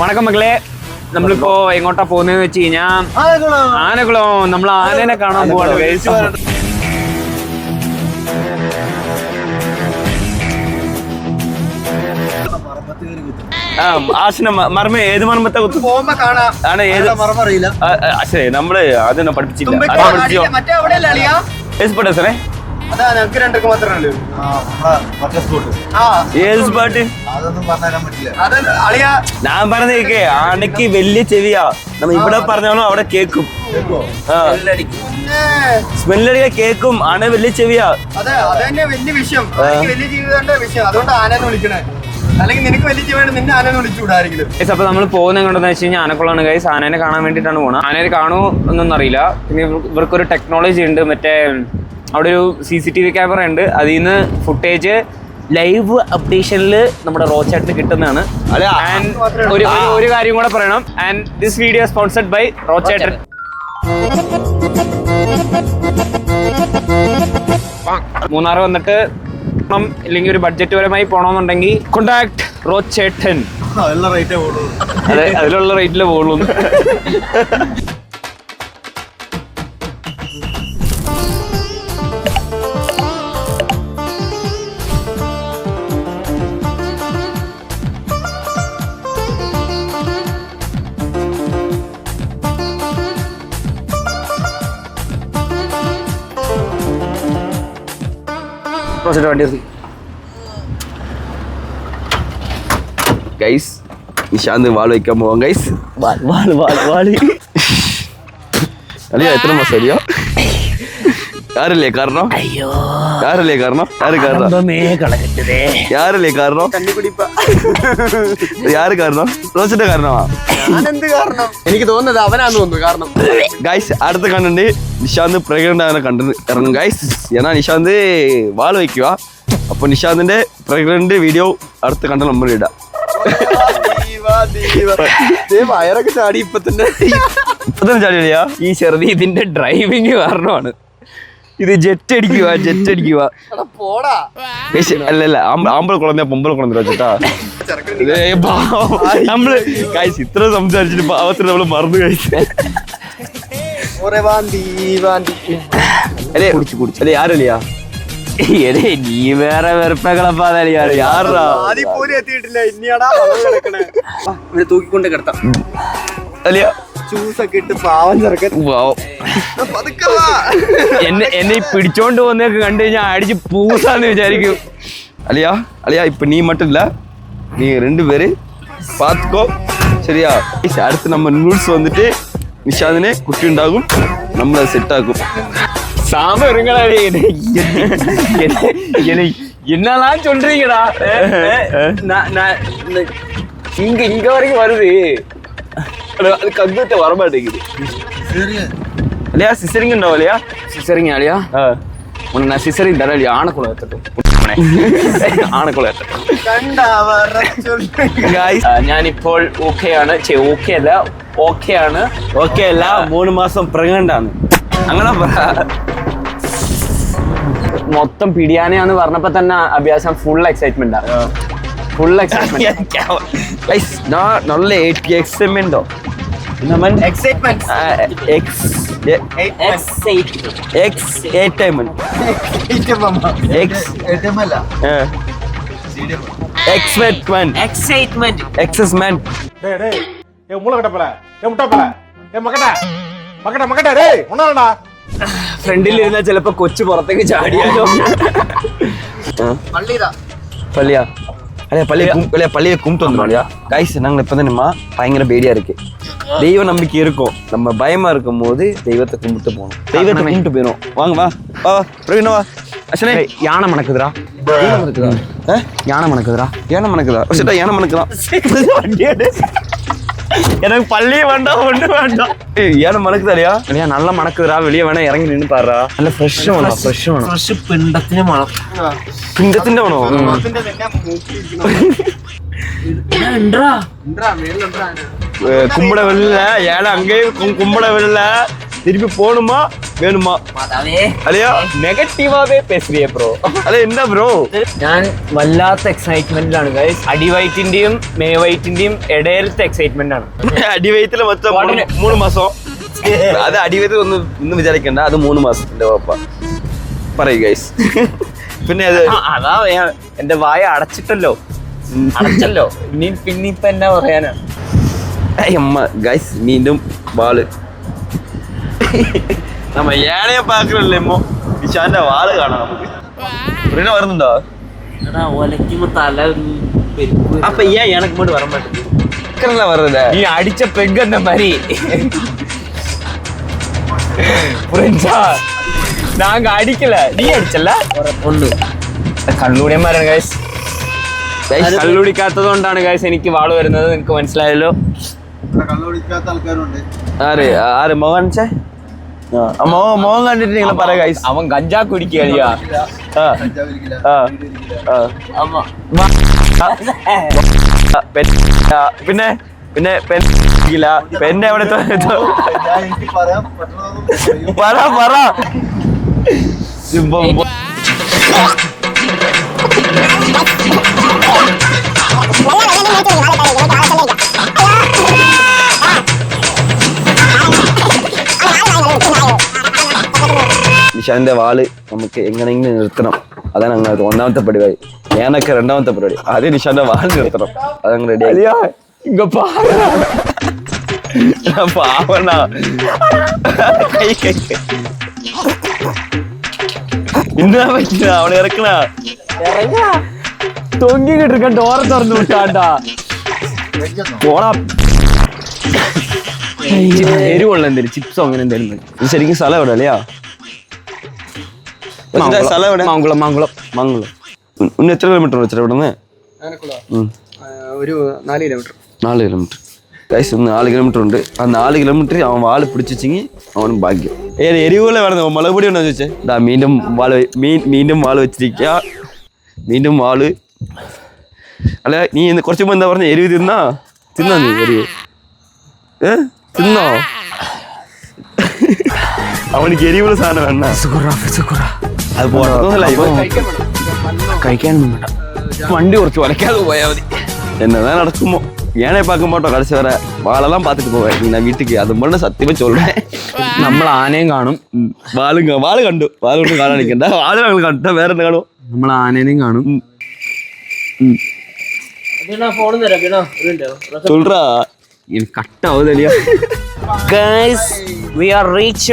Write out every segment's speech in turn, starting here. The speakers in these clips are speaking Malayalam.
വണക്കം മക്കളെ, നമ്മളിപ്പോ എങ്ങോട്ടാ പോകുന്നതെന്ന് വെച്ച് കഴിഞ്ഞാൽ ആനകുളം. നമ്മൾ ആനനെ കാണാൻ പോവാണ്. മർമ്മ ഏത് മർമ്മത്തെ കുത്തും ആണ്? ഏത് ശരി, നമ്മള് അതൊന്നും പഠിപ്പിച്ചില്ല. ഞാൻ പറഞ്ഞേ ആനക്ക് വലിയ ചെവിയാ. നമ്മ ഇവിടെ പറഞ്ഞാലും അവിടെ കേക്കും. സ്മെല്ലടിയാ കേക്കും. ആന വലിയ ചെവിയാ. വലിയ വിഷയം, വലിയ ജീവിതത്തിന്റെ വിഷയം. അതുകൊണ്ട് ആനനെ വിളിക്കണേ. അല്ലെങ്കിൽ നിനക്ക് വലിയ ജീവൻ നിന്നെ ആനനെ വിളിച്ചുകൂടായിരിക്കും. അപ്പൊ നമ്മൾ പോകുന്ന എങ്ങോട്ടെന്ന് വെച്ച് കഴിഞ്ഞാൽ ആനക്കുളമാണ് ഗൈസ്. ആനേനെ കാണാൻ വേണ്ടിയിട്ടാണ് പോകുന്നത്. ആനയെ കാണൂ എന്നൊന്നും അറിയില്ല. പിന്നെ ഇവർക്കൊരു ടെക്നോളജി ഉണ്ട്. മറ്റേ അവിടെ ഒരു CCTV ക്യാമറ ഉണ്ട്. അതിൽ നിന്ന് ഫുട്ടേജ് ലൈവ് അപ്ഡേഷനിൽ നമ്മുടെ റോച്ചേട്ടന് കിട്ടുന്നതാണ്. ഒരു കാര്യം കൂടെ പറയണം. And this video sponsored by Rochettan. Munnar വന്നിട്ട് ഇല്ലെങ്കിൽ ഒരു ബഡ്ജറ്റ് പരമായി പോണമെന്നുണ്ടെങ്കിൽ കോണ്ടാക്ട് റോച്ചേട്ടൻ. അതെ, അതിലുള്ള റേറ്റില് പോകുള്ളൂ. ഗൈസ്, നിശാന്ത് വാൾ വയ്ക്കാൻ പോവാം. ഗൈസ്, അല്ലയോ എത്ര മാസം അറിയോ? யாரല്ലേ കാരണം? யாரല്ലേ കാരണം? யாரല്ലേ കാരണം? யாரு കാരണം? റോസിന്റെ കാരണമാ? എനിക്ക് തോന്നുന്നത് അവനാന്ന് തോന്നുന്നു. കാരണം ഗൈസ്, അടുത്ത കണ്ടുണ്ട് നിശാന്ത് പ്രഗ്നന്റ് ആകാൻ കണ്ടു ഇറങ്ങും. ഗൈസ്, എന്നാ നിശാന്ത് വാൾ വയ്ക്കുക. അപ്പൊ നിശാന്തിന്റെ പ്രഗ്നന്റ് വീഡിയോ അടുത്ത് കണ്ട നമ്മൾ ഇടാം. വയറൊക്കെ ചാടി ഇപ്പൊ തന്നെ ചാടിയാ. ഈ ചെറുതി ഇതിന്റെ ഡ്രൈവിങ് കാരണമാണ്. ഇത് ജെറ്റ് അടിക്കുക. അല്ലല്ല, ആമ്പൽ കുളഞ്ഞ പൊമ്പൽ കുളഞ്ഞ ചേട്ടാ. നമ്മള് കഴിച്ച് ഇത്ര സംസാരിച്ചിട്ട് പാവത്തിന് നമ്മള് മറന്നു കഴിച്ചു. അല്ലേ ആരല്ലയാ? നീ വേറെ വെറുപ്പകളപ്പാതലിയാ. എത്തിയിട്ടില്ല. ഇനിയാടാ തൂക്കിക്കൊണ്ട് കിടത്താം. അല്ലയാ ഷൂസൊക്കെ ഇട്ട് പാവം ചെറുക്കൻ. എന്നെ പിടിച്ചോണ്ട് പോകുന്നതൊക്കെ കണ്ടു കഴിഞ്ഞാൽ അടിച്ച് പൂസാന്ന് വിചാരിക്കും. അല്ലയാ അല്ലയാ, ഇപ്പൊ നീ மட்டும் இல்ல, நீ 2 பேரு பாத்துக்கோ சரியா? அடுத்து நம்ம நூல்ஸ் வந்துட்டு நிஷாந்தினே குட்டி உண்டாகும், நம்மள செட் ஆகும். சாமருங்களா என்னெல்லாம் சொல்றீங்கடா? இங்க வரைக்கும் வருது. அது கங்கத்தை வரமாட்டேங்குது. அலையா சிசரிங் உண்டோ? அலையா சிசரிங் அலையா? உன்னை நான் சிசரிங் தர இல்லையா? ஆனக்குளம் எடுத்துட்டோம். ആനക്കുളം. ഞാനിപ്പോൾ ഓക്കെയാണ്. ഓക്കെയാണ്. 3 മാസം പ്രഗ്നന്റ് ആണ്. അങ്ങനെ മൊത്തം പിടിയാനെയാന്ന് പറഞ്ഞപ്പോ തന്നെ അഭ്യാസം ഫുൾ എക്സൈറ്റ്മെന്റ് ആണ്. Full excitement. നല്ല എക്സൈറ്റ്മെന്റോ? ഫ്രണ്ടിൽ ഇരുന്ന ചിലപ്പോ കൊച്ചു പുറത്തേക്ക് ചാടിയാലോ. പള്ളിയാ? பள்ளியை கும்பிட்டு வந்துடும். கைஸ், நாங்கள் இப்போ தான் பயங்கர பேடியா இருக்கு. தெய்வ நம்பிக்கை இருக்கும். நம்ம பயமா இருக்கும் போது தெய்வத்தை கும்பிட்டு போகணும். தெய்வத்தை கும்பிட்டு போயிடும். வாங்க வா வா பிரவீனா வா. அச்சனே, யானை மணக்குதுடா. யானை மணக்குதுடா. யானை மணக்குதான். எனக்கு பள்ளியே வேண்டாம், ஒண்ணு வேண்டாம். யானை மணக்குதாரியா? இல்லையா? நல்லா மணக்குதுடா. வெளியே வேணா இறங்கி நின்று பாருடா. நல்ல ഫ്രഷ് വേണം. ഫ്രഷ് പിണ്ടത്തിന് മണം. പിണ്ടത്തിന്റെ മണോ? கும்பிட வெளில ஏழை அங்கேயும் கும்பிட வெளில திருப்பி போகணுமா? வேணுமா അല്ലയോ നെഗറ്റീവാവേ പേசுறியே ബ്രോ. അല്ല എന്താ ബ്രോ? ഞാൻ വല്ലാത്ത എക്സൈറ്റ്മെന്റിലാണ് ഗൈസ്. അടിവയറ്റിന്റെയും മേവയറ്റിന്റെയും ഇടയിലത്തെ എക്സൈറ്റ്മെന്റ് ആണ്. അടിവയറ്റില് മൊത്തം 3 മാസം. അത് അടിവയറ്റിൽ ഒന്നും വിചാരിക്കണ്ട, അത് 3 മാസത്തിന്റെ ഉറപ്പാ. പറയൂ ഗൈസ്. പിന്നെ അത് അതാ എന്റെ വായ അടച്ചല്ലോ. പിന്നെ ഇപ്പൊ എന്നാ പറയാനാ? അമ്മ ഗൈസ് மீண்டும் வாளு. நம்ம ஏனைய பாக்குறோம்ல ഇമ്മോ, നിശാന്റെ വാള് കാണാം നമുക്ക്. ഉടനെ വരുന്നുണ്ടോ? அப்ப ஏன் எனக்கு மட்டும் வர மாட்டேங்குது? வர்றத நீ அடிச்ச பெഗ് அந்த மாதிரி புரிஞ்சா? நாங்க அடிக்கல, நீ അടിച്ചല്ല. പൊണ്ണു കള്ളുടിയന്മാരാണ് ഗൈസ്. കള്ളുടിക്കാത്തത് കൊണ്ടാണ് ഗൈസ് എനിക്ക് വാള് വരുന്നത്. നിനക്ക് മനസ്സിലായല്ലോ. ആര് മോഹൻ മോഹൻ കണ്ടിട്ട് നിങ്ങൾ പറയാ ഗൈസ്. അവൻ ഗഞ്ചാ കുടിക്കുക. പിന്നെ പിന്നെ പെന്നെ എവിടെ പറ നിശാന്റെ വാള് നമുക്ക് എങ്ങനെയെങ്കിലും നിർത്തണം. അതാണ് ഞങ്ങൾ ഒന്നാമത്തെ പരിപാടി. ഞാനൊക്കെ രണ്ടാമത്തെ പരിപാടി. ആദ്യം നിശാന്റെ വാള് നിർത്തണം. അതങ്ങ് റെഡി ആയി. ഇങ്ങ പാവണ എന്താ പറ്റില്ല? അവിടെ ഇറക്കണ തൊങ്ങിക്കിട്ട് എടുക്കാൻ ഡോറ് തുറന്നു വിട്ടാണ്ടാ. പോടാ. എരിവുള്ള എന്തേലും ചിപ്സോ അങ്ങനെ എന്തേലും. ഇത് ശരിക്കും സ്ഥലം എവിടെ അല്ലയാ? സ്ഥലം എവിടെ? മാങ്കുളം. ഇന്ന് എത്ര കിലോമീറ്റർ വെച്ചാൽ ഇവിടെ നിന്ന്? ഒരു 4 കിലോമീറ്റർ. 4 kilometre guys. 4 കിലോമീറ്റർ ഉണ്ട്. ആ 4 കിലോമീറ്റർ അവൻ വാള് പിടിച്ചെങ്കിൽ അവനും ഭാഗ്യം. എരിവുള്ള വേണം. മുളക് പൊടി ഉണ്ടോ ചോദിച്ചേ? മീനും വാള് വെച്ചിരിക്കുക. വീണ്ടും വാള്. അല്ല നീ കുറച്ച് മുമ്പ് എന്താ പറഞ്ഞ? എരിവ് തിന്നോ നീ? എരിവ് തിന്നോ? അവനിക്ക് എരിവുള്ള സാധനം വേണ്ട. അത് പോകണമെന്നല്ല, കഴിക്കാനൊന്നും വേണ്ട. വണ്ടി കുറച്ച് വലക്കാതെ പോയാൽ മതി. എന്നതാ നടക്കുമോ? ஏனே பார்க்க மாட்டோம். கடைசி வர வாழெல்லாம் பார்த்துட்டு போவேன். நீ நான் வீட்டுக்கு அது மட்டும் சத்தியமா சொல்றேன். നമ്മൾ ആനയും കാണും. വാള് കണ്ടു. വാളൊന്നും കാണാൻ നിൽക്കണ്ട. വാള് ഞങ്ങൾ കണ്ട. വേറെ എന്താ കാണും? നമ്മൾ ആനേനെയും കാണും. சொல்றா கட் ஆகுது இல்லையா? Guys, we are reached.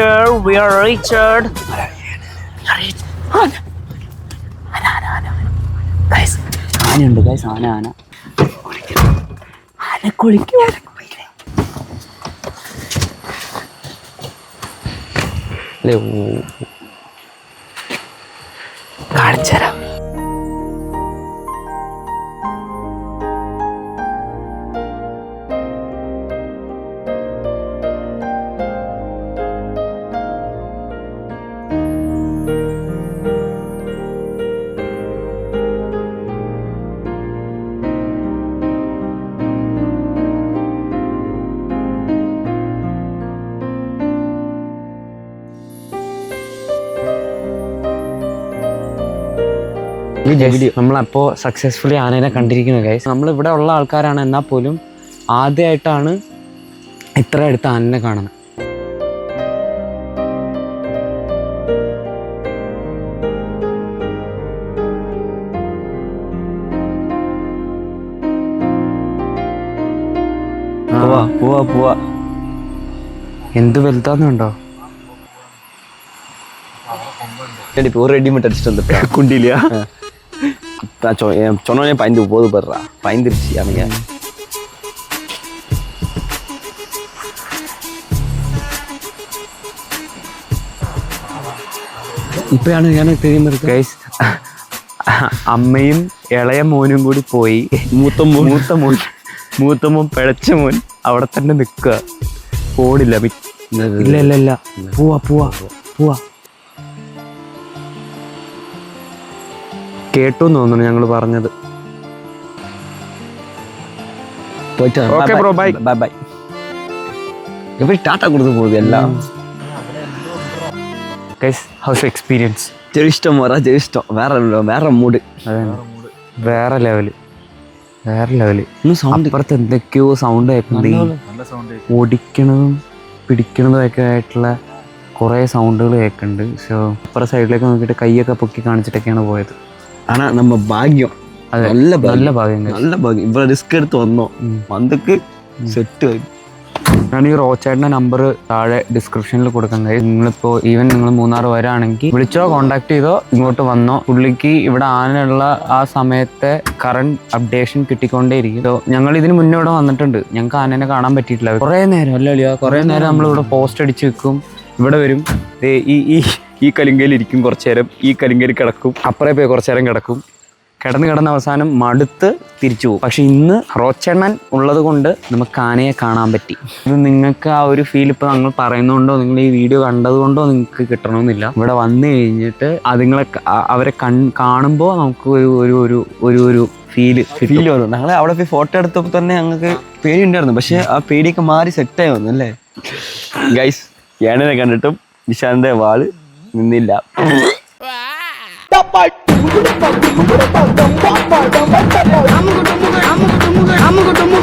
Guys, ആനയുണ്ട് ഗൈസ്. ആന കുളിക്കും. കാണിച്ചരാം. നമ്മളപ്പോ സക്സസ്ഫുള്ളി ആനേനെ കണ്ടിരിക്കുന്നു ഗൈസ്. നമ്മൾ ഇവിടെ ഉള്ള ആൾക്കാരാണ്, എന്നാൽ പോലും ആദ്യമായിട്ടാണ് ഇത്ര അടുത്ത് ആനനെ കാണുന്നത്. പോവാ എന്ത് വലുതാന്നുണ്ടോ? ரெடிமேட் அடிச்சுட்டு வந்துட்டேன் குண்டிலியா. சொன்னோடனே பயந்து போது போடுறா. பயந்துருச்சு அவனுங்க. ഇപ്പോഴാണ് ഞാൻ തിരിയുന്നത് ഗൈസ്. അമ്മയും ഇളയ മോനും കൂടി പോയി. മൂത്ത മോൻ പിഴച്ച മോൻ അവിടെ തന്നെ നിൽക്കുക. ഓടില്ല. ഇല്ല പോവാ. കേട്ടു തോന്നുന്നു ഞങ്ങൾ പറഞ്ഞത്. Okay bro, bye bye. எப்படி டாடா கொடுத்து போகுது எல்லாம்? ഗൈസ് ഹൗസ് എക്സ്പീരിയൻസ് ജയിഷ്ടം പറ ജയിഷ്ടം വേറെ മൂഡ് വേറെ ലെവല് ഇന്ന് സൗണ്ട് അപ്പുറത്ത് എന്തൊക്കെയോ സൗണ്ട് കേൾക്കുന്നത് ഓടിക്കണതും പിടിക്കണതും ഒക്കെ ആയിട്ടുള്ള കുറേ സൗണ്ടുകൾ കേൾക്കുന്നുണ്ട്. സോ അപ്പുറത്തെ സൈഡിലേക്ക് നോക്കിയിട്ട് കൈയൊക്കെ പൊക്കി കാണിച്ചിട്ടൊക്കെയാണ് പോയത്. ആണാ നമ്മ ഭാഗ്യം. അതെ, നല്ല ഭാഗ്യം ഇവിടെ റിസ്ക് എടുത്ത് വന്നോ മന്ദക്ക് സെറ്റ് ആയി. ഞാൻ ഈ റോച്ചേട്ടൻ്റെ നമ്പർ താഴെ ഡിസ്ക്രിപ്ഷനിൽ കൊടുക്കാൻ കഴിയും. നിങ്ങളിപ്പോൾ ഈവൻ നിങ്ങൾ മൂന്നാർ വരാണെങ്കിൽ വിളിച്ചോ കോൺടാക്ട് ചെയ്തോ ഇങ്ങോട്ട് വന്നോ. പുള്ളിക്ക് ഇവിടെ ആനയുള്ള ആ സമയത്തെ കറണ്ട് അപ്ഡേഷൻ കിട്ടിക്കൊണ്ടേയിരിക്കും. സോ ഞങ്ങൾ ഇതിന് മുന്നേ ഇവിടെ വന്നിട്ടുണ്ട്. ഞങ്ങൾക്ക് ആനേനെ കാണാൻ പറ്റിയിട്ടില്ല. കുറേ നേരം അല്ലല്ലോ, കുറേ നേരം നമ്മളിവിടെ പോസ്റ്റ് അടിച്ച് വെക്കും. ഇവിടെ വരും, ഈ കലിങ്കയിൽ ഇരിക്കും കുറച്ചു നേരം, ഈ കലിങ്കയിൽ കിടക്കും, അപ്പുറേ പോയി കുറച്ചു നേരം കിടക്കും. കിടന്ന് അവസാനം മടുത്ത് തിരിച്ചു പോകും. പക്ഷെ ഇന്ന് റോച്ചെണ്ണൻ ഉള്ളത് കൊണ്ട് നമുക്ക് ആനയെ കാണാൻ പറ്റി. ഇത് നിങ്ങൾക്ക് ആ ഒരു ഫീൽ ഇപ്പോൾ ഞങ്ങൾ പറയുന്നതുകൊണ്ടോ നിങ്ങൾ ഈ വീഡിയോ കണ്ടതുകൊണ്ടോ നിങ്ങൾക്ക് കിട്ടണമെന്നില്ല. ഇവിടെ വന്നു കഴിഞ്ഞിട്ട് അവരെ കാണുമ്പോൾ നമുക്ക് ഒരു ഫീൽ വന്നു. ഞങ്ങൾ അവിടെ പോയി ഫോട്ടോ എടുത്തപ്പോൾ തന്നെ ഞങ്ങൾക്ക് പേടി ഉണ്ടായിരുന്നു. പക്ഷെ ആ പേടിയൊക്കെ മാറി സെറ്റായി വന്നു അല്ലേ ഗൈസ്. ഏണനെ കണ്ടിട്ടും നിശാന്തിന്റെ വാള് നിന്നില്ല.